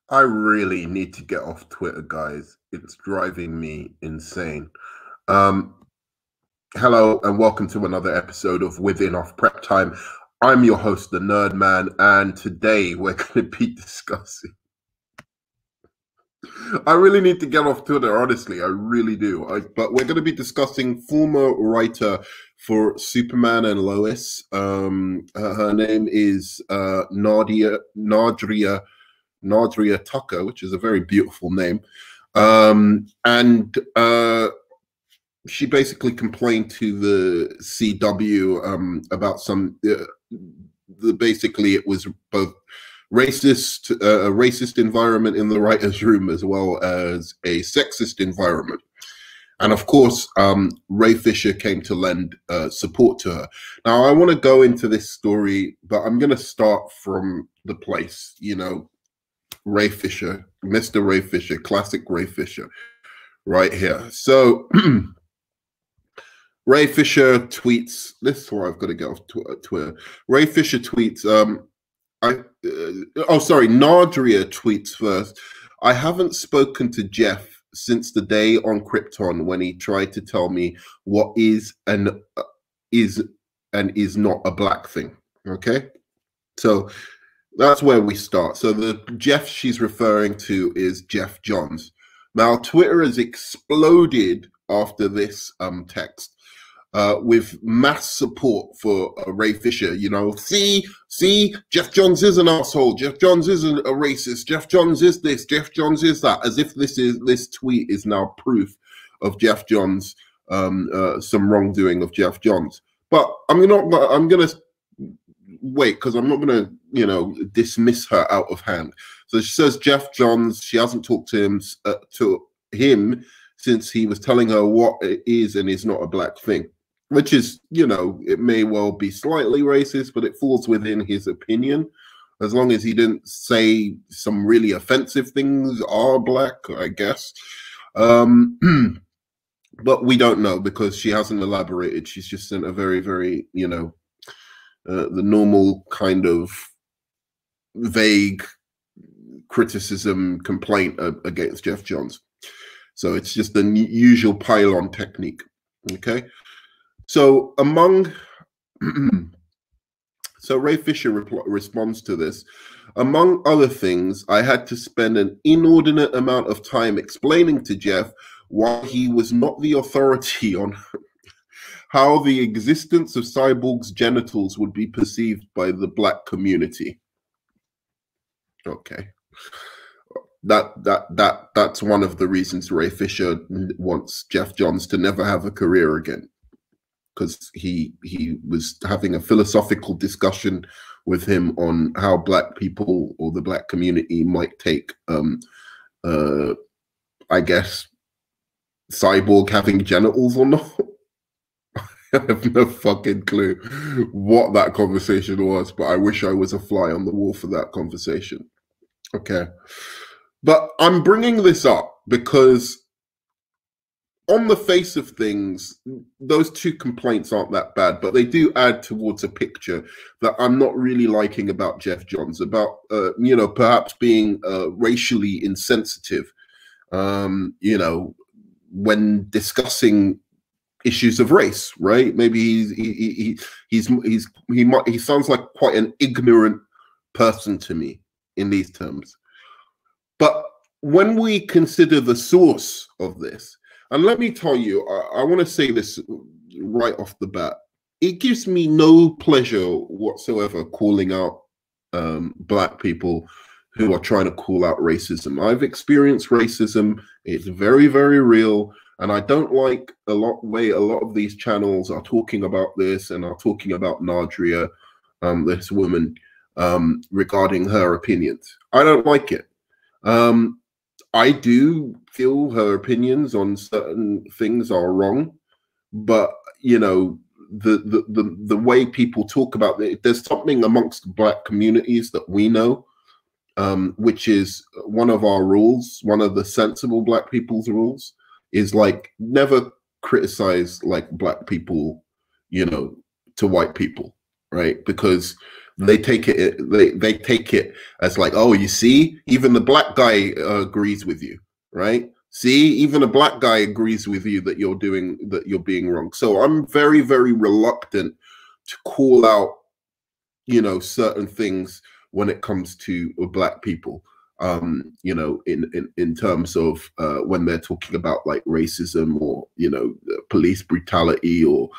I really need to get off Twitter, guys. It's driving me insane. Um, Hello and welcome to another episode of Within Off Prep Time. I'm your host, the Nerd Man, and today we're going to be discussing. I really need to get off Twitter, honestly. I really do. But we're going to be discussing former writer for Superman and Lois. Her name is Nadria Tucker, which is a very beautiful name. And she basically complained to the CW about some. Basically, it was both a racist environment in the writers' room as well as a sexist environment. And of course, Ray Fisher came to lend support to her. Now, I want to go into this story, but I'm going to start from the place, Ray Fisher, Mr. Ray Fisher, classic Ray Fisher, right here. So Ray Fisher tweets, this is where I've got to get off Twitter. Ray Fisher tweets, Nadria tweets first. I haven't spoken to Geoff since the day on Krypton when he tried to tell me what is and is not a black thing. Okay, so that's where we start. So the Geoff she's referring to is Geoff Johns. Now Twitter has exploded after this text. With mass support for Ray Fisher, see, Geoff Johns is an asshole. Geoff Johns isn't a racist. Geoff Johns is this. Geoff Johns is that. As if this tweet is now proof of Geoff Johns, some wrongdoing of Geoff Johns. But I'm gonna wait because I'm not gonna dismiss her out of hand. So she says Geoff Johns. She hasn't talked to him since he was telling her what it is and is not a black thing. Which is, it may well be slightly racist, but it falls within his opinion. As long as he didn't say some really offensive things are black, I guess. But we don't know because she hasn't elaborated. She's just sent a very, very, the normal kind of vague criticism complaint against Geoff Johns. So it's just the usual pile-on technique, okay? So so Ray Fisher responds to this. Among other things, I had to spend an inordinate amount of time explaining to Geoff why he was not the authority on how the existence of Cyborg's genitals would be perceived by the black community. Okay. That's one of the reasons Ray Fisher wants Geoff Johns to never have a career again. Because he was having a philosophical discussion with him on how black people or the black community might take, I guess, Cyborg having genitals or not. I have no fucking clue what that conversation was, but I wish I was a fly on the wall for that conversation. Okay. But I'm bringing this up because on the face of things, those two complaints aren't that bad, but they do add towards a picture that I'm not really liking about Geoff Johns, about, perhaps being racially insensitive, when discussing issues of race, right? Maybe he sounds like quite an ignorant person to me in these terms. But when we consider the source of this, and let me tell you, I want to say this right off the bat. It gives me no pleasure whatsoever calling out black people who are trying to call out racism. I've experienced racism. It's very, very real. And I don't like way a lot of these channels are talking about this and are talking about Nadria, this woman, regarding her opinions. I don't like it. I do feel her opinions on certain things are wrong, but the way people talk about it, there's something amongst black communities that we know, which is one of our rules, one of the sensible black people's rules, is like never criticize like black people, to white people, right? Because they take it they take it as like, oh, you see, even the black guy agrees with you, right? See, even a black guy agrees with you that you're being wrong. So I'm very, very reluctant to call out, you know, certain things when it comes to black people. You know, in terms of when they're talking about like racism or, you know, police brutality or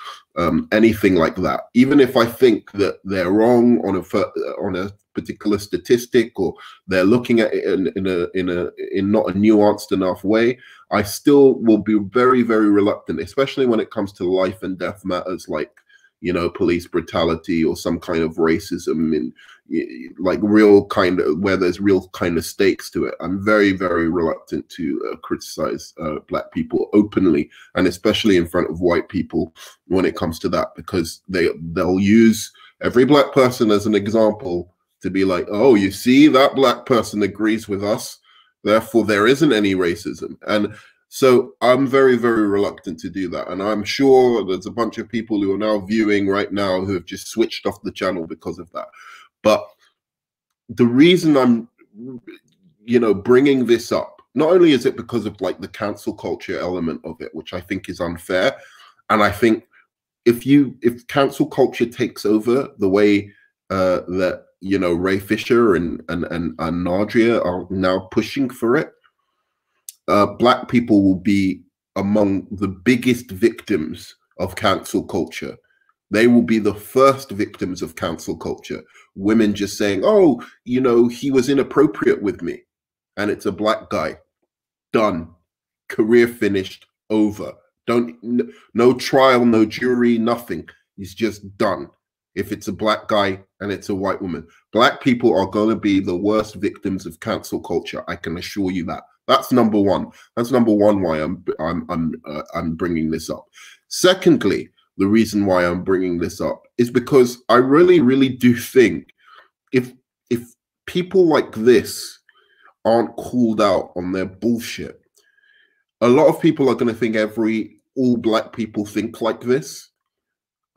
anything like that. Even if I think that they're wrong on a particular statistic, or they're looking at it in not a nuanced enough way, I still will be very, very reluctant, especially when it comes to life and death matters like, you know, police brutality or some kind of racism, in like real kind of, where there's real kind of stakes to it. I'm very, very reluctant to criticize black people openly, and especially in front of white people when it comes to that, because they'll use every black person as an example to be like, oh, you see, that black person agrees with us, therefore there isn't any racism. And so I'm very, very reluctant to do that. And I'm sure there's a bunch of people who are now viewing right now who have just switched off the channel because of that. But the reason I'm, you know, bringing this up, not only is it because of like the cancel culture element of it, which I think is unfair. And I think if cancel culture takes over the way that, you know, Ray Fisher and Nadria are now pushing for it, black people will be among the biggest victims of cancel culture. They will be the first victims of cancel culture. Women just saying, oh, you know, he was inappropriate with me. And it's a black guy. Done. Career finished. Over. No trial, no jury, nothing. He's just done. If it's a black guy and it's a white woman. Black people are going to be the worst victims of cancel culture. I can assure you that. That's number one. That's number one why I'm bringing this up. Secondly, the reason why I'm bringing this up is because I really, really do think if people like this aren't called out on their bullshit, a lot of people are going to think all black people think like this.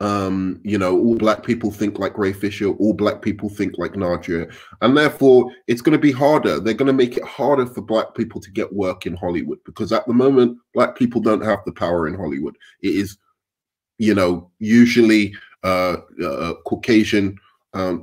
You know, all black people think like Ray Fisher, all black people think like Nadria, and therefore it's going to be harder. They're going to make it harder for black people to get work in Hollywood, because at the moment, black people don't have the power in Hollywood. It is, you know, usually Caucasian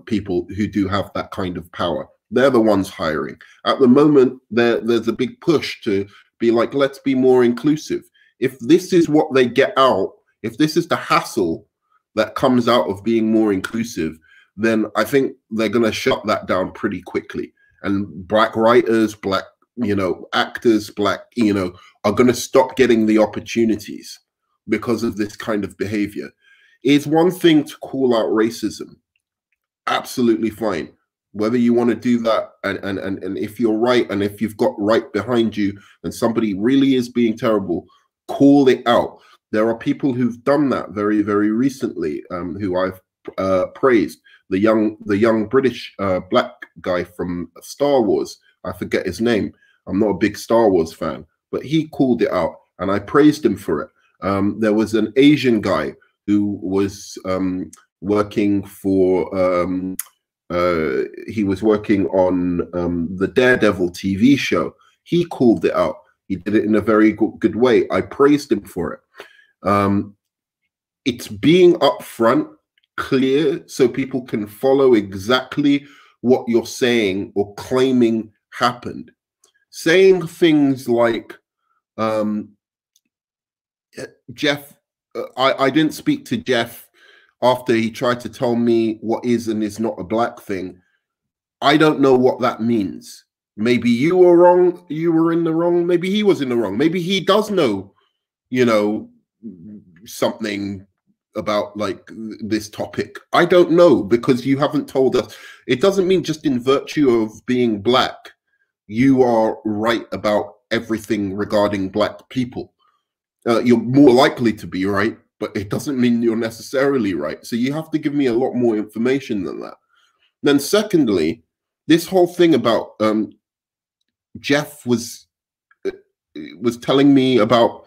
people who do have that kind of power. They're the ones hiring. At the moment, there's a big push to be like, let's be more inclusive. If this is what they get out, if this is the hassle that comes out of being more inclusive, then I think they're going to shut that down pretty quickly. And black writers, black, you know, actors, black, you know, are going to stop getting the opportunities because of this kind of behavior. It's one thing to call out racism. Absolutely fine. Whether you want to do that, and if you're right, and if you've got right behind you and somebody really is being terrible, call it out. There are people who've done that very, very recently, who I've praised. The young British black guy from Star Wars. I forget his name. I'm not a big Star Wars fan, but he called it out, and I praised him for it. There was an Asian guy who was working for. He was working on the Daredevil TV show. He called it out. He did it in a very good way. I praised him for it. It's being upfront, clear, so people can follow exactly what you're saying or claiming happened. Saying things like, Geoff, I didn't speak to Geoff after he tried to tell me what is and is not a black thing. I don't know what that means. Maybe you were wrong, you were in the wrong, maybe he was in the wrong. Maybe he does know, you know, something about like this topic. I don't know, because you haven't told us. It doesn't mean just in virtue of being black, you are right about everything regarding black people. You're more likely to be right, but it doesn't mean you're necessarily right. So you have to give me a lot more information than that. Then secondly, this whole thing about Geoff was telling me about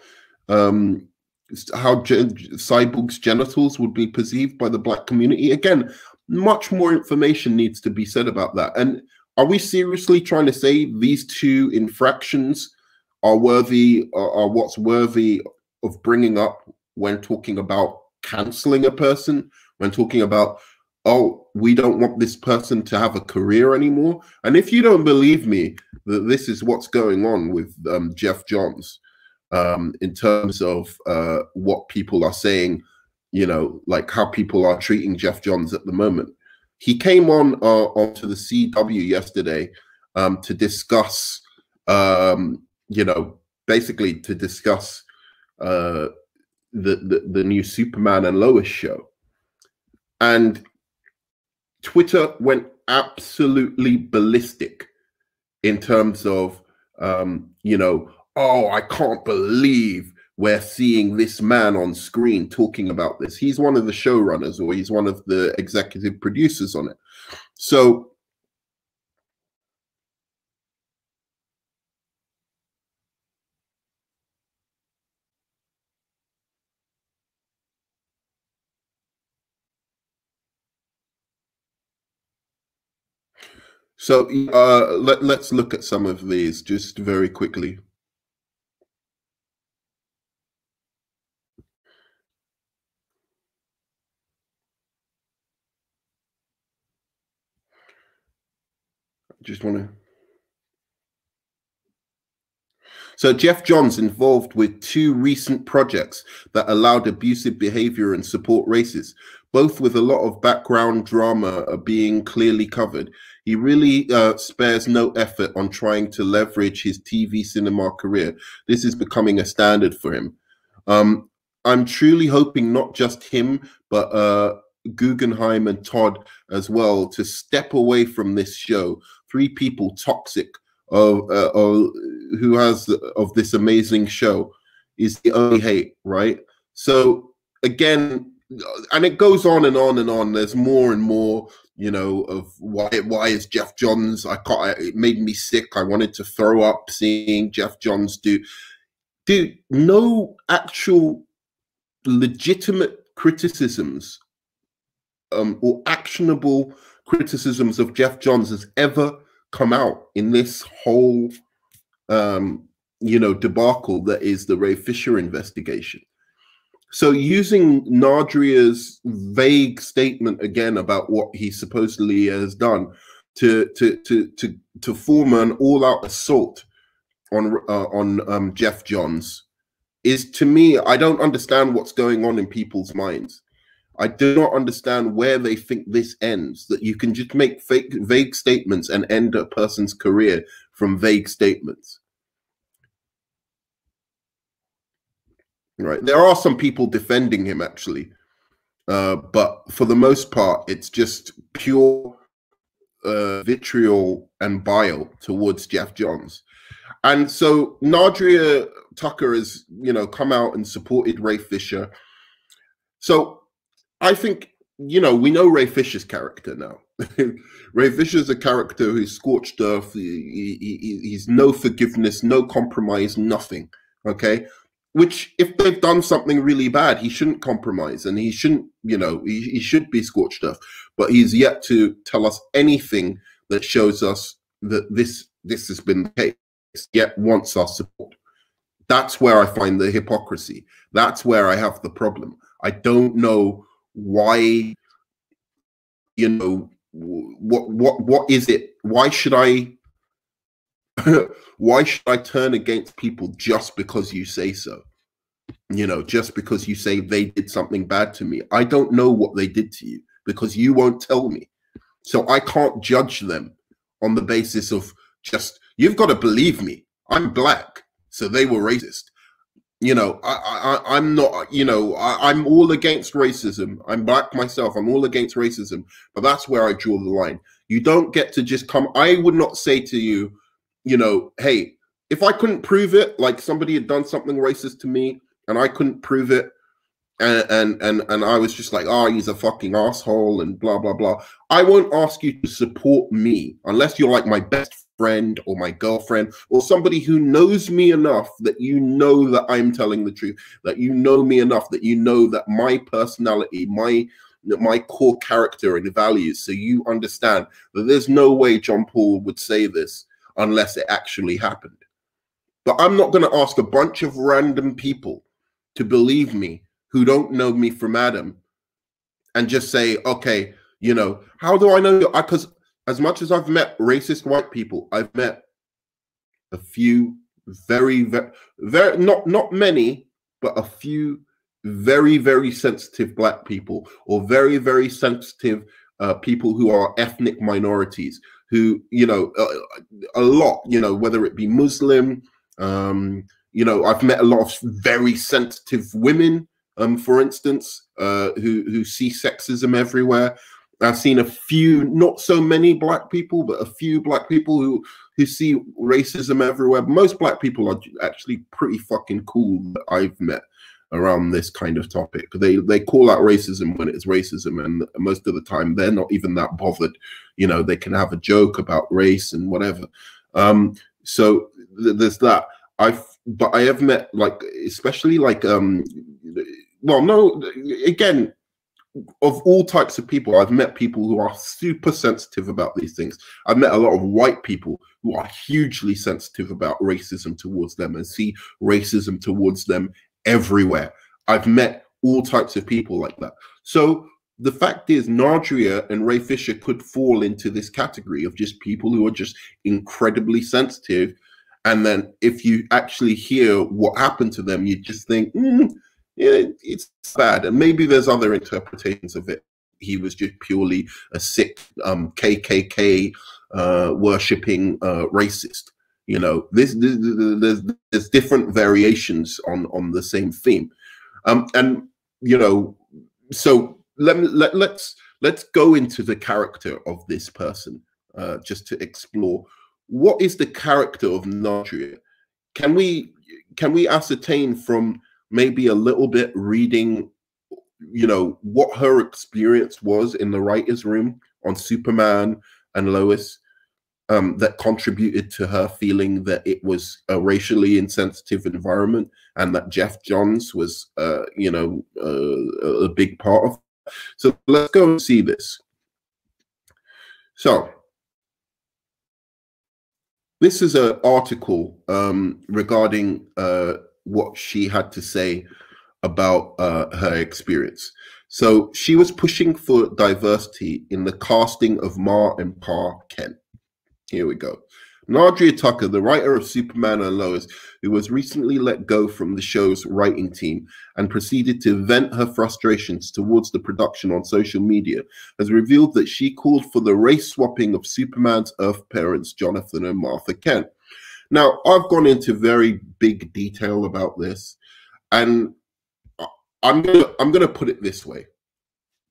how Cyborg's genitals would be perceived by the black community. Again, much more information needs to be said about that. And are we seriously trying to say these two infractions are worthy, are what's worthy of bringing up when talking about canceling a person, when talking about, oh, we don't want this person to have a career anymore? And if you don't believe me that this is what's going on with Geoff Johns, in terms of what people are saying, you know, like how people are treating Geoff Johns at the moment. He came on onto the CW yesterday to discuss, you know, basically to discuss the new Superman and Lois show. And Twitter went absolutely ballistic in terms of, you know, oh, I can't believe we're seeing this man on screen talking about this. He's one of the showrunners, or he's one of the executive producers on it. So let's look at some of these just very quickly. Just want to. So Geoff Johns involved with 2 recent projects that allowed abusive behavior and support racists, both with a lot of background drama being clearly covered. He really spares no effort on trying to leverage his TV cinema career. This is becoming a standard for him. I'm truly hoping not just him, but Guggenheim and Todd as well, to step away from this show. 3 people toxic who has of this amazing show is the only hate, right? So again, and it goes on and on and on. There's more and more, you know, of why is Geoff Johns? It made me sick. I wanted to throw up seeing Geoff Johns do no actual legitimate criticisms or actionable criticisms of Geoff Johns has ever come out in this whole you know, debacle that is the Ray Fisher investigation. So using Nadria's vague statement again about what he supposedly has done to form an all-out assault on Geoff Johns is, to me, I don't understand what's going on in people's minds. I do not understand where they think this ends, that you can just make vague statements and end a person's career from vague statements. Right. There are some people defending him, actually. But for the most part, it's just pure vitriol and bile towards Geoff Johns. And so Nadria Tucker has, you know, come out and supported Ray Fisher. So I think, you know, we know Ray Fisher's character now. Ray Fisher's a character who's scorched earth. He's no forgiveness, no compromise, nothing. Okay. Which, if they've done something really bad, he shouldn't compromise, and he shouldn't, you know, he should be scorched earth. But he's yet to tell us anything that shows us that this has been the case, yet wants our support. That's where I find the hypocrisy. That's where I have the problem. I don't know why, you know, what is it? Why should I why should I turn against people just because you say so? You know, just because you say they did something bad to me. I don't know what they did to you because you won't tell me. So I can't judge them on the basis of just, you've got to believe me. I'm black, so they were racist. You know, I'm not, you know, I'm all against racism. I'm black myself. I'm all against racism. But that's where I draw the line. You don't get to just come. I would not say to you, you know, hey, if I couldn't prove it, like somebody had done something racist to me and I couldn't prove it, and I was just like, oh, he's a fucking asshole and blah, blah, blah. I won't ask you to support me unless you're like my best friend or my girlfriend or somebody who knows me enough that you know that I'm telling the truth, that you know me enough that you know that my personality, my my core character and values, so you understand that there's no way John Paul would say this unless it actually happened. But I'm not going to ask a bunch of random people to believe me who don't know me from Adam and just say, okay, you know, how do I know? Because as much as I've met racist white people, I've met a few very, not many, but a few very, very sensitive black people, or very, very sensitive people who are ethnic minorities, who, you know, a lot, you know, whether it be Muslim, you know, I've met a lot of very sensitive women, for instance, who see sexism everywhere. I've seen a few, not so many black people, but a few black people who see racism everywhere. Most black people are actually pretty fucking cool that I've met around this kind of topic. They call out racism when it's racism, and most of the time they're not even that bothered. You know, they can have a joke about race and whatever. So there's that. But I have met, like, especially like well, no, again, of all types of people. I've met people who are super sensitive about these things. I've met a lot of white people who are hugely sensitive about racism towards them and see racism towards them everywhere. I've met all types of people like that. So the fact is, Nadria and Ray Fisher could fall into this category of just people who are just incredibly sensitive. And then if you actually hear what happened to them, you just think, yeah, it's bad. And maybe there's other interpretations of it. He was just purely a sick KKK worshipping racist. You know, there's different variations on the same theme. And you know, so let's go into the character of this person, just to explore what is the character of Nadria. Can we ascertain from maybe a little bit reading, you know, what her experience was in the writer's room on Superman and Lois, that contributed to her feeling that it was a racially insensitive environment, and that Geoff Johns was, you know, a big part of it. So let's go and see this. So this is an article regarding what she had to say about her experience. So she was pushing for diversity in the casting of Ma and Pa Kent. Here we go. Nadria Tucker, the writer of Superman and Lois, who was recently let go from the show's writing team and proceeded to vent her frustrations towards the production on social media, has revealed that she called for the race swapping of Superman's Earth parents, Jonathan and Martha Kent. Now, I've gone into very big detail about this, and I'm gonna put it this way.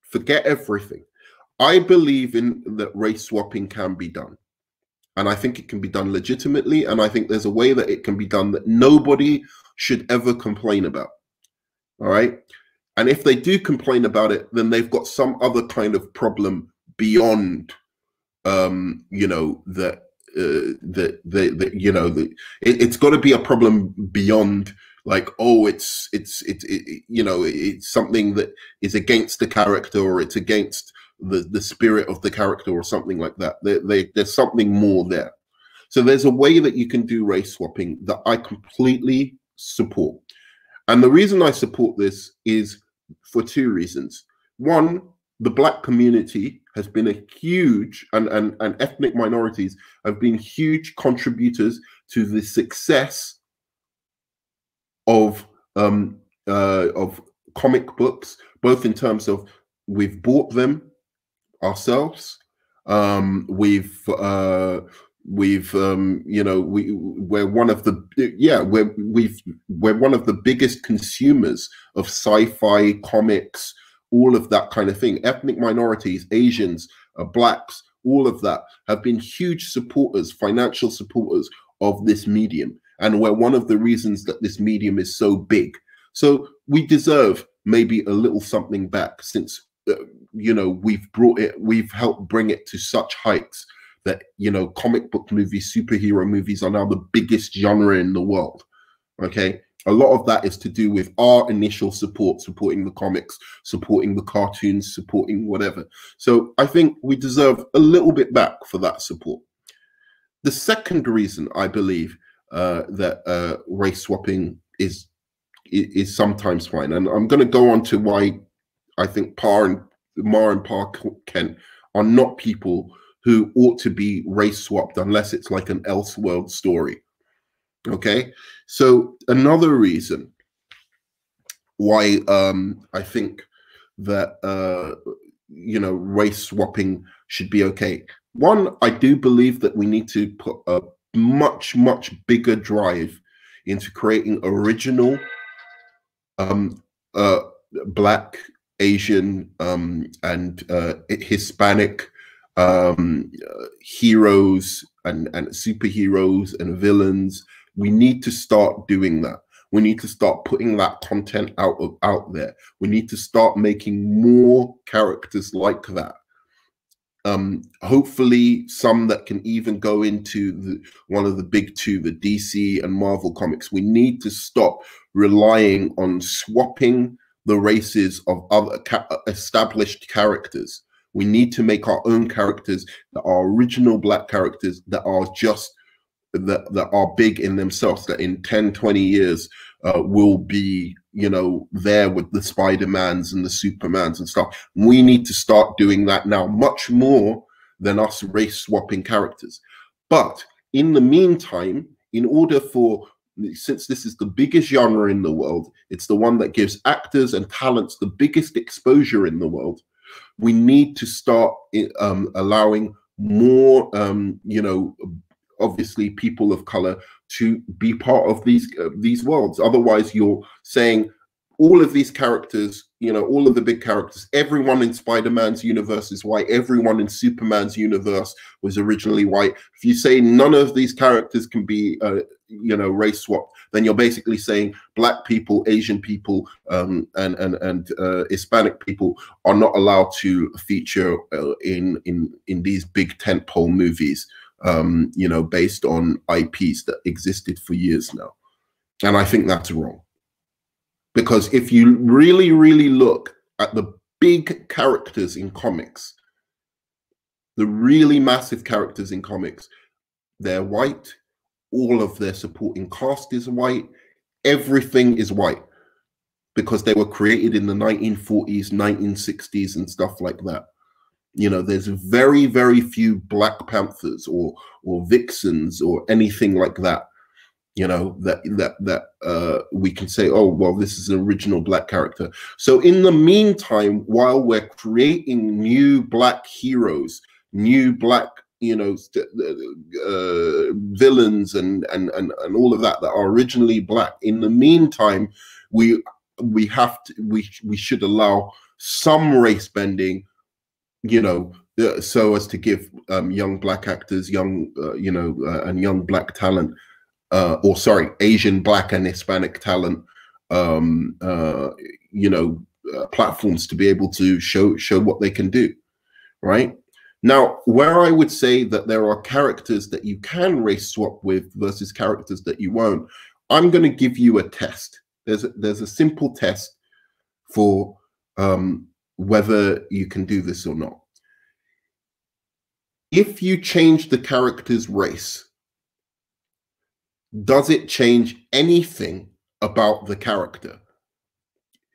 Forget everything. I believe in that race swapping can be done. And I think it can be done legitimately. And I think there's a way that it can be done that nobody should ever complain about. All right. And if they do complain about it, then they've got some other kind of problem beyond, you know, that you know, it's got to be a problem beyond, like, oh, it's you know, it's something that is against the character, or it's against the spirit of the character, or something like that. There's something more there. So there's a way that you can do race swapping that I completely support. And the reason I support this is for two reasons. One, the black community has been a huge, and ethnic minorities have been huge contributors to the success of comic books, both in terms of we've bought them ourselves, we're one of the we're one of the biggest consumers of sci-fi comics, all of that kind of thing. Ethnic minorities, Asians, blacks, all of that have been huge supporters, financial supporters of this medium, and we're one of the reasons that this medium is so big. So we deserve maybe a little something back, since you know, we've helped bring it to such heights that, you know, comic book movies, superhero movies are now the biggest genre in the world. Okay, A lot of that is to do with our initial support, supporting the comics, supporting the cartoons, supporting whatever. So I think we deserve a little bit back for that support. The second reason I believe that race swapping is sometimes fine, and I'm going to go on to why I think Ma and Pa Kent are not people who ought to be race swapped unless it's like an Elseworld story. Okay, so another reason why I think that you know, race swapping should be okay. One, I do believe that we need to put a much bigger drive into creating original Black, Asian, and Hispanic heroes and superheroes and villains. We need to start doing that. We need to start putting that content out there. We need to start making more characters like that. Hopefully some that can even go into one of the big two, the DC and Marvel comics. We need to stop relying on swapping the races of other established characters. We need to make our own characters that are original Black characters that are just that are big in themselves, that in 10, 20 years will be, you know, there with the Spider-Mans and the Supermans and stuff. We need to start doing that now, much more than us race swapping characters. But in the meantime, in order for, since this is the biggest genre in the world, it's the one that gives actors and talents the biggest exposure in the world, we need to start allowing more, you know, obviously people of color to be part of these worlds. Otherwise, you're saying all of these characters, you know, all of the big characters, everyone in Spider-Man's universe is white, everyone in Superman's universe was originally white. If you say none of these characters can be, you know, race swapped, then you're basically saying Black people, Asian people, and Hispanic people are not allowed to feature in these big tentpole movies. You know, based on IPs that existed for years now. And I think that's wrong. Because if you really look at the big characters in comics, the really massive characters in comics, they're white, all of their supporting cast is white, everything is white, because they were created in the 1940s, 1960s and stuff like that. You know, there's very few Black Panthers or Vixens or anything like that, you know, that we can say, oh, well, this is an original Black character. So in the meantime, while we're creating new Black heroes, new Black, you know, villains and all of that are originally Black, in the meantime, we should allow some race bending, you know, so as to give young Black actors, young, you know, and young Black talent, or sorry, Asian, Black and Hispanic talent, you know, platforms to be able to show what they can do, right? Now, where I would say that there are characters that you can race swap with versus characters that you won't, I'm going to give you a test. There's a simple test for whether you can do this or not. If you change the character's race, does it change anything about the character?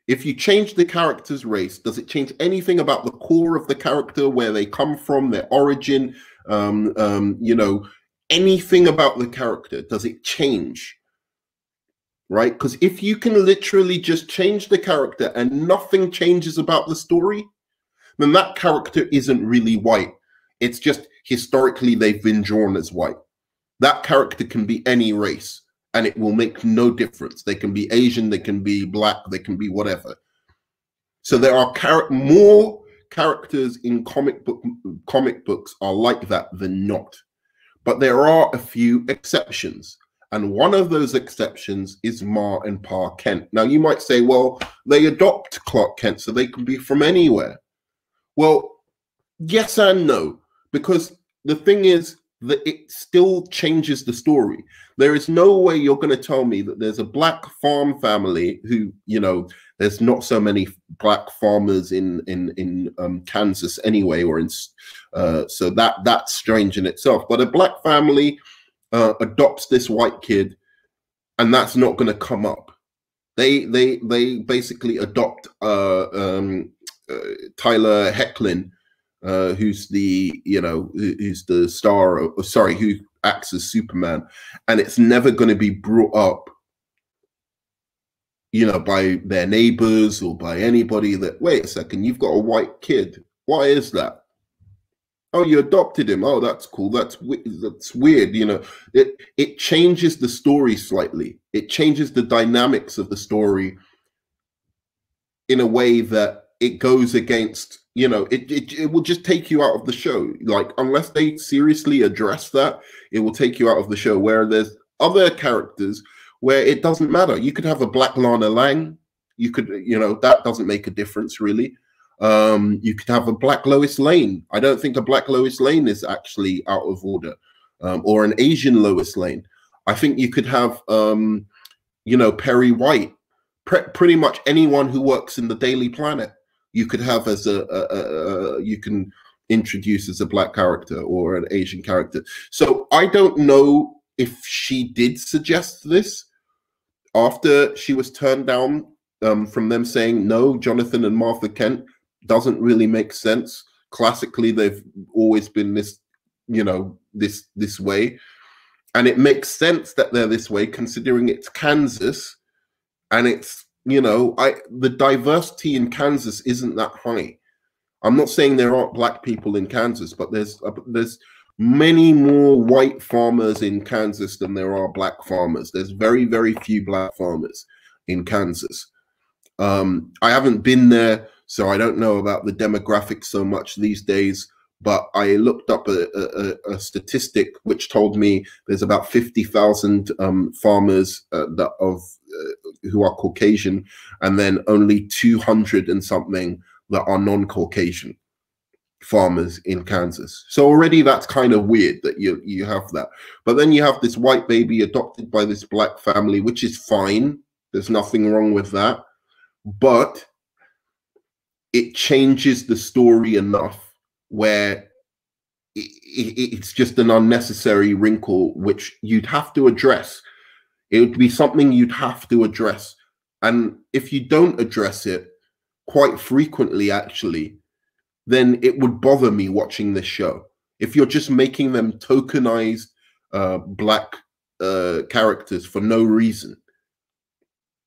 If you change the character's race, does it change anything about the core of the character, where they come from, their origin, you know, anything about the character? Does it change? Right? Because if you can literally just change the character and nothing changes about the story, then that character isn't really white. It's just historically they've been drawn as white. That character can be any race and it will make no difference. They can be Asian, they can be Black, they can be whatever. So there are more characters in comic books are like that than not. But there are a few exceptions. And one of those exceptions is Ma and Pa Kent. Now you might say, well, they adopt Clark Kent, so they can be from anywhere. Well, yes and no, because the thing is, it still changes the story. There is no way you're going to tell me that there's a black farm family who, you know, there's not so many black farmers in Kansas anyway, or in so that's strange in itself. But a black family adopts this white kid, and that's not going to come up. They basically adopt Tyler Hoechlin, who's the, you know, who's the star of, sorry, who acts as Superman, and it's never going to be brought up, you know, by their neighbors or by anybody that, wait a second, you've got a white kid. Why is that? Oh, you adopted him. Oh, that's cool. That's weird. You know, it changes the story slightly. It changes the dynamics of the story in a way that it goes against, you know, it will just take you out of the show. Like, unless they seriously address that, it will take you out of the show. Where there's other characters where it doesn't matter. You could have a black Lana Lang. You could, you know, that doesn't make a difference really. You could have a black Lois Lane. I don't think a black Lois Lane is actually out of order, or an Asian Lois Lane. I think you could have, you know, Perry White. Pretty much anyone who works in the Daily Planet, you could have as you can introduce as a black character or an Asian character. So I don't know if she did suggest this after she was turned down from them saying, no, Jonathan and Martha Kent doesn't really make sense. Classically, they've always been this, you know, this way. And it makes sense that they're this way, considering it's Kansas. And it's, you know, the diversity in Kansas isn't that high. I'm not saying there aren't black people in Kansas, but there's many more white farmers in Kansas than there are black farmers. There's very, very few black farmers in Kansas. I haven't been there, so I don't know about the demographics so much these days. But I looked up a statistic which told me there's about 50,000 farmers who are Caucasian, and then only 200 and something that are non-Caucasian farmers in Kansas. So already that's kind of weird that you have that. But then you have this white baby adopted by this black family, which is fine. There's nothing wrong with that. But it changes the story enough where it's just an unnecessary wrinkle which you'd have to address. It would be something you'd have to address. And if you don't address it quite frequently, actually, then it would bother me watching this show. If you're just making them tokenized black characters for no reason,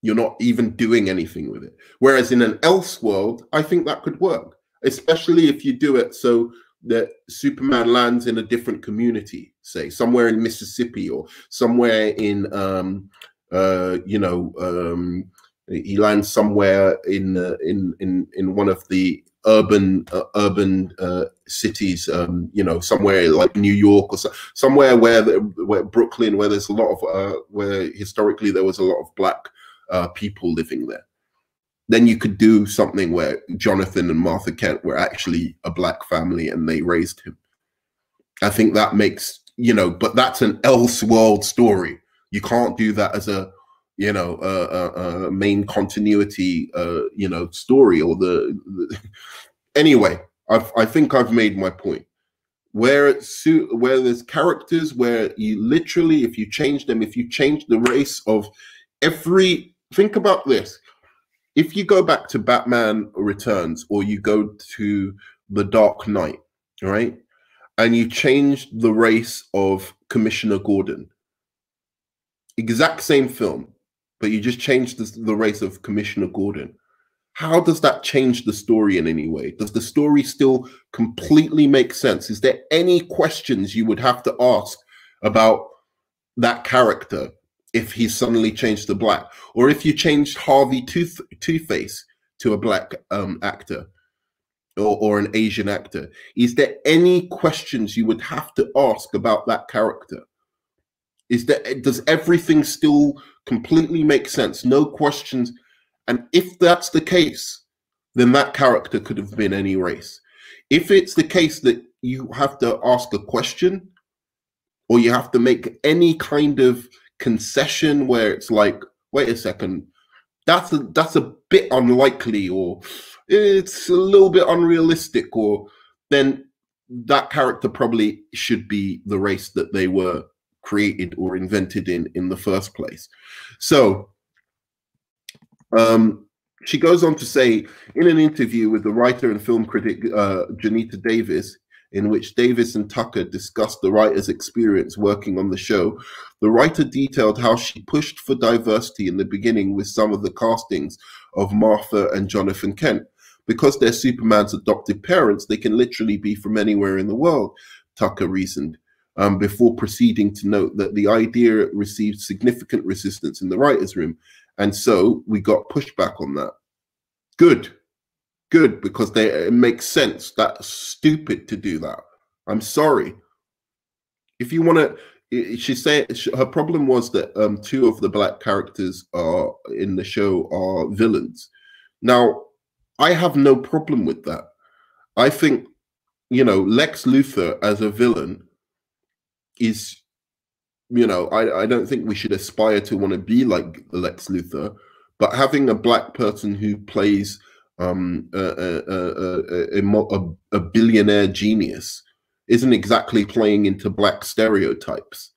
you're not even doing anything with it. Whereas in an Elseworld, I think that could work, especially if you do it so that Superman lands in a different community, say somewhere in Mississippi or somewhere in, you know, he lands somewhere in one of the urban cities, you know, somewhere like New York or somewhere where Brooklyn, where there's a lot of where historically there was a lot of black people living there. Then you could do something where Jonathan and Martha Kent were actually a black family and they raised him. I think that makes, you know, but that's an Elseworld story. You can't do that as a, you know, a main continuity, you know, story or the anyway. I think I've made my point. Where there's characters where you literally, if you change them, if you change the race of every, think about this. If you go back to Batman Returns or you go to The Dark Knight, right, and you change the race of Commissioner Gordon, exact same film, but you just changed the race of Commissioner Gordon, how does that change the story in any way? Does the story still completely make sense? Is there any questions you would have to ask about that character if he suddenly changed to black? Or if you changed Harvey Two-Face to a black actor or an Asian actor, is there any questions you would have to ask about that character? Does everything still completely make sense? No questions? And if that's the case, then that character could have been any race. If it's the case that you have to ask a question, or you have to make any kind of concession where it's like, wait a second, that's a bit unlikely, or it's a little bit unrealistic, or then that character probably should be the race that they were created or invented in the first place. So she goes on to say in an interview with the writer and film critic Janita Davis, in which Davis and Tucker discussed the writer's experience working on the show, the writer detailed how she pushed for diversity in the beginning with some of the castings of Martha and Jonathan Kent. Because they're Superman's adopted parents, they can literally be from anywhere in the world, Tucker reasoned, before proceeding to note that the idea received significant resistance in the writer's room. And so we got pushback on that. Good, because it makes sense. That's stupid to do that. I'm sorry. If you want to, she said her problem was that two of the black characters are in the show are villains. Now, I have no problem with that. I think, you know, Lex Luthor as a villain is, you know, I don't think we should aspire to want to be like Lex Luthor, but having a black person who plays a billionaire genius isn't exactly playing into black stereotypes,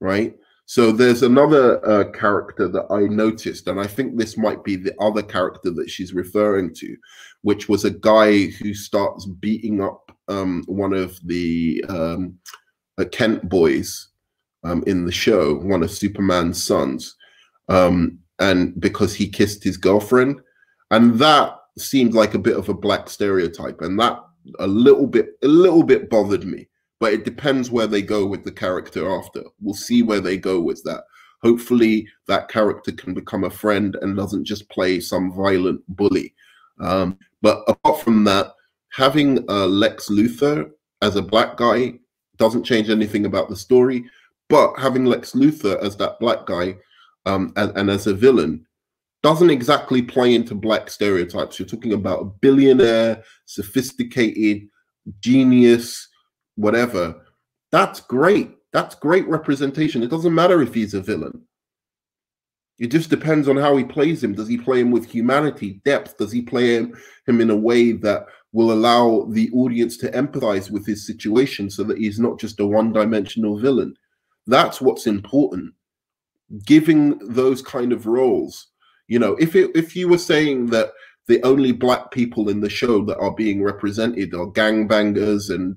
right? So there's another character that I noticed, and I think this might be the other character that she's referring to, which was a guy who starts beating up one of the Kent boys in the show, one of Superman's sons, and because he kissed his girlfriend, and that seemed like a bit of a black stereotype, and that a little bit bothered me. But it depends where they go with the character after. We'll see where they go with that. Hopefully that character can become a friend and doesn't just play some violent bully. But apart from that, having Lex Luthor as a black guy doesn't change anything about the story. But having Lex Luthor as that black guy and as a villain doesn't exactly play into black stereotypes. You're talking about a billionaire, sophisticated, genius, whatever. That's great. That's great representation. It doesn't matter if he's a villain. It just depends on how he plays him. Does he play him with humanity, depth? Does he play him in a way that will allow the audience to empathize with his situation so that he's not just a one-dimensional villain? That's what's important. Giving those kind of roles. You know, if you were saying that the only black people in the show that are being represented are gangbangers and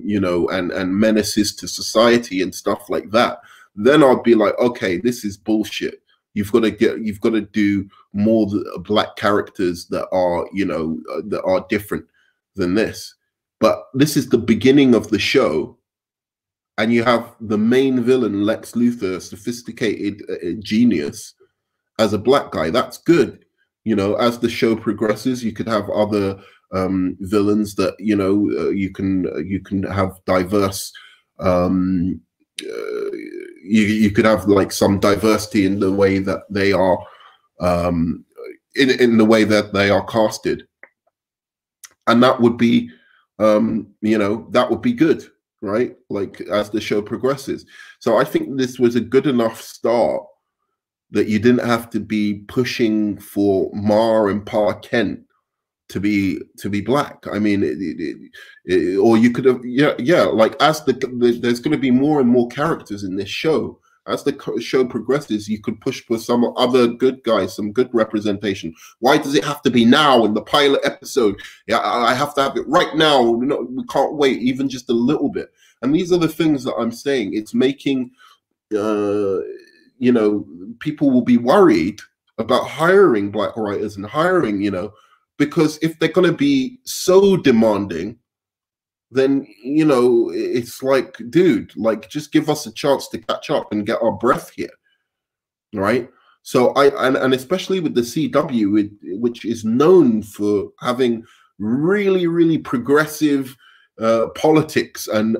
you know, and menaces to society and stuff like that, then I'd be like, okay, this is bullshit. You've got to do more black characters that are, you know, that are different than this. But this is the beginning of the show, and you have the main villain, Lex Luthor, sophisticated genius, as a black guy. That's good. You know, as the show progresses, you could have other villains that, you know, you can have diverse. You could have like some diversity in the way that they are, in the way that they are casted, and that would be, you know, that would be good, right? Like as the show progresses. So I think this was a good enough start that you didn't have to be pushing for Ma and Pa Kent to be black. I mean, or you could have, yeah. Like as there's going to be more and more characters in this show. As the show progresses, you could push for some other good guys, some good representation. Why does it have to be now in the pilot episode? Yeah, I have to have it right now. No, we can't wait even just a little bit. And these are the things that I'm saying. It's making, you know, people will be worried about hiring black writers and hiring, you know, because if they're going to be so demanding, then, you know, it's like, dude, like, just give us a chance to catch up and get our breath here, right? So and especially with the CW, which is known for having really, really progressive politics and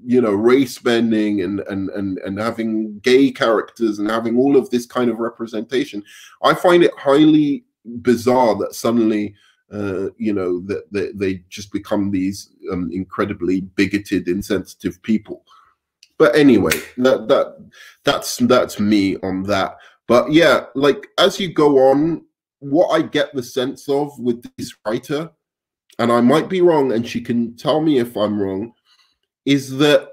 you know, race bending and having gay characters and having all of this kind of representation, I find it highly bizarre that suddenly you know, that they just become these incredibly bigoted, insensitive people. But anyway, that's me on that. But yeah, like as you go on, what I get the sense of with this writer, and I might be wrong, and she can tell me if I'm wrong, is that,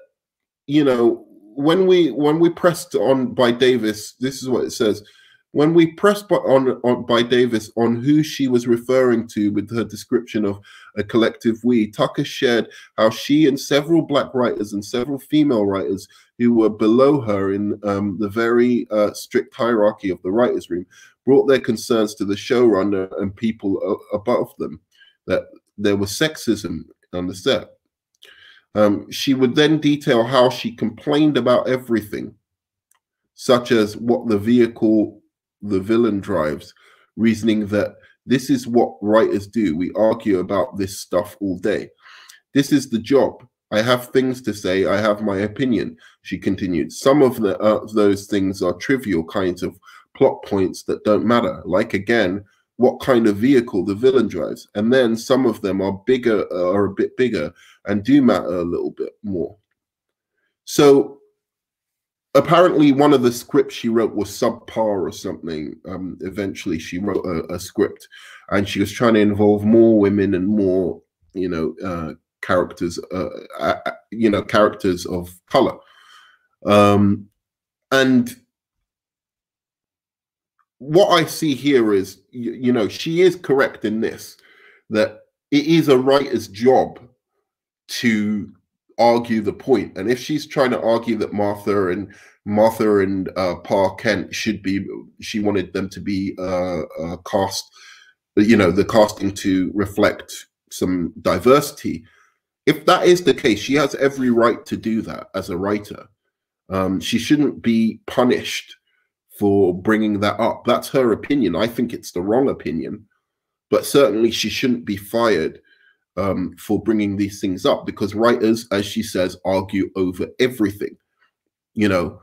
you know, when we pressed on by Davis, this is what it says. When we pressed on by Davis on who she was referring to with her description of a collective we, Tucker shared how she and several Black writers and several female writers who were below her in the very strict hierarchy of the writers' room brought their concerns to the showrunner and people above them, that there was sexism on the set. She would then detail how she complained about everything, such as what the vehicle the villain drives, reasoning that this is what writers do. We argue about this stuff all day. This is the job. I have things to say. I have my opinion, she continued. Some of those things are trivial kinds of plot points that don't matter. Like, again, what kind of vehicle the villain drives. And then some of them are bigger, are a bit bigger, and do matter a little bit more. So apparently one of the scripts she wrote was subpar or something. Eventually she wrote a script, and she was trying to involve more women and more, you know, characters, you know, characters of color. And what I see here is, you know, she is correct in this, that it is a writer's job to argue the point. And if she's trying to argue that Martha and Pa Kent should be, she wanted them to be cast, you know, the casting to reflect some diversity. If that is the case, she has every right to do that as a writer. She shouldn't be punished for bringing that up. That's her opinion. I think it's the wrong opinion, but certainly she shouldn't be fired for bringing these things up, because writers, as she says, argue over everything. You know,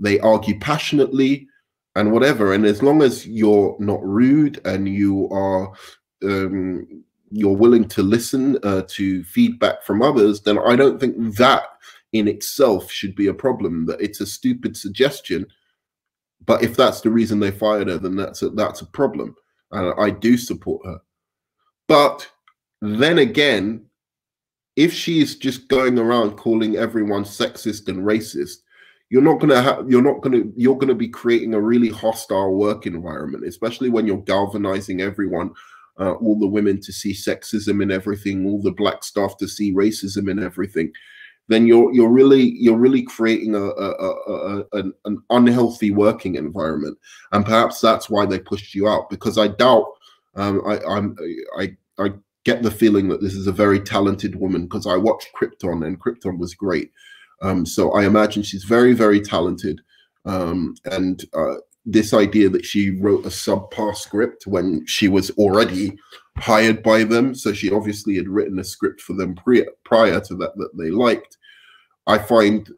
they argue passionately and whatever. And as long as you're not rude and you are you're willing to listen to feedback from others, then I don't think that in itself should be a problem. That it's a stupid suggestion, but if that's the reason they fired her, then that's a problem. And I do support her. But then again, if she's just going around calling everyone sexist and racist, you're going to be creating a really hostile work environment, especially when you're galvanizing everyone, all the women to see sexism in everything, all the Black staff to see racism in everything. Then you're really creating an unhealthy working environment, and perhaps that's why they pushed you out. Because I doubt, I get the feeling that this is a very talented woman, because I watched Krypton and Krypton was great. So I imagine she's very, very talented. And this idea that she wrote a subpar script when she was already hired by them, so she obviously had written a script for them prior to that they liked, I find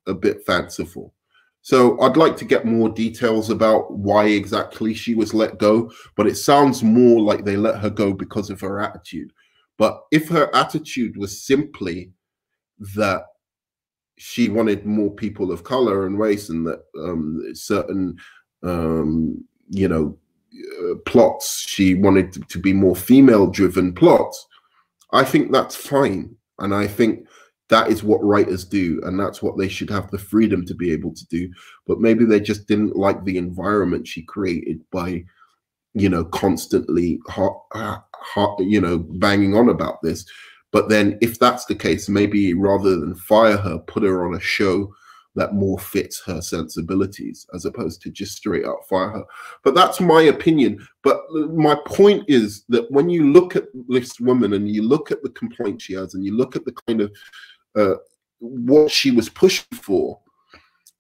a bit fanciful. So I'd like to get more details about why exactly she was let go, but it sounds more like they let her go because of her attitude. But if her attitude was simply that she wanted more people of color and race, and that certain, you know, plots, she wanted to be more female-driven plots, I think that's fine. And I think that is what writers do, and that's what they should have the freedom to be able to do. But maybe they just didn't like the environment she created by, you know, constantly you know, banging on about this. But then if that's the case, maybe rather than fire her, put her on a show that more fits her sensibilities, as opposed to just straight out fire her. But that's my opinion. But my point is that when you look at this woman and you look at the complaint she has, and you look at the kind of what she was pushing for,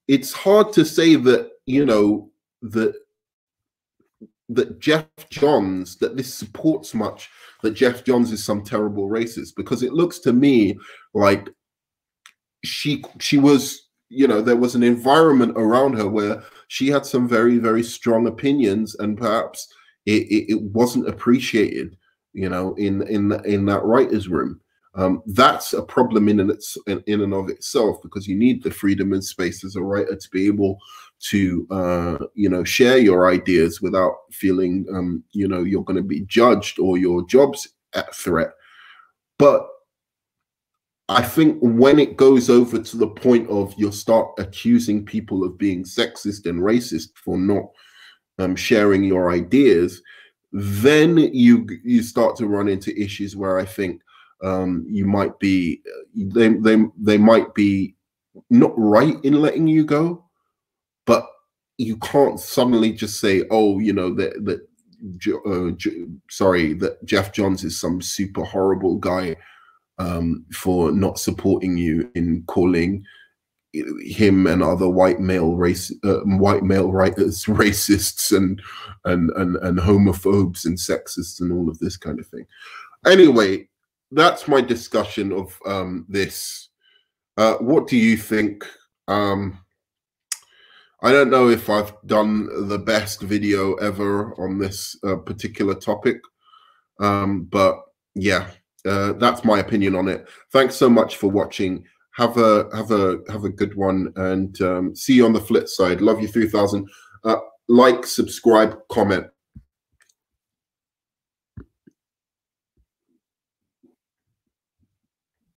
it's hard to say that, you know, that Geoff Johns, that this supports much, that Geoff Johns is some terrible racist, because it looks to me like she was, you know, there was an environment around her where she had some very, very strong opinions, and perhaps it wasn't appreciated, you know, in that writers' room. That's a problem in and of itself, because you need the freedom and space as a writer to be able to you know, share your ideas without feeling you know, you're going to be judged or your job's at threat. But I think when it goes over to the point of you start accusing people of being sexist and racist for not sharing your ideas, then you start to run into issues where I think you might be they might be not right in letting you go, but you can't suddenly just say, oh, you know, that sorry, that Geoff Johns is some super horrible guy for not supporting you in calling him and other white male writers racists and homophobes and sexists and all of this kind of thing. Anyway, that's my discussion of this. What do you think? I don't know if I've done the best video ever on this particular topic, but yeah, that's my opinion on it. Thanks so much for watching. Have a good one, and see you on the flip side. Love you 3000. Like, subscribe, comment.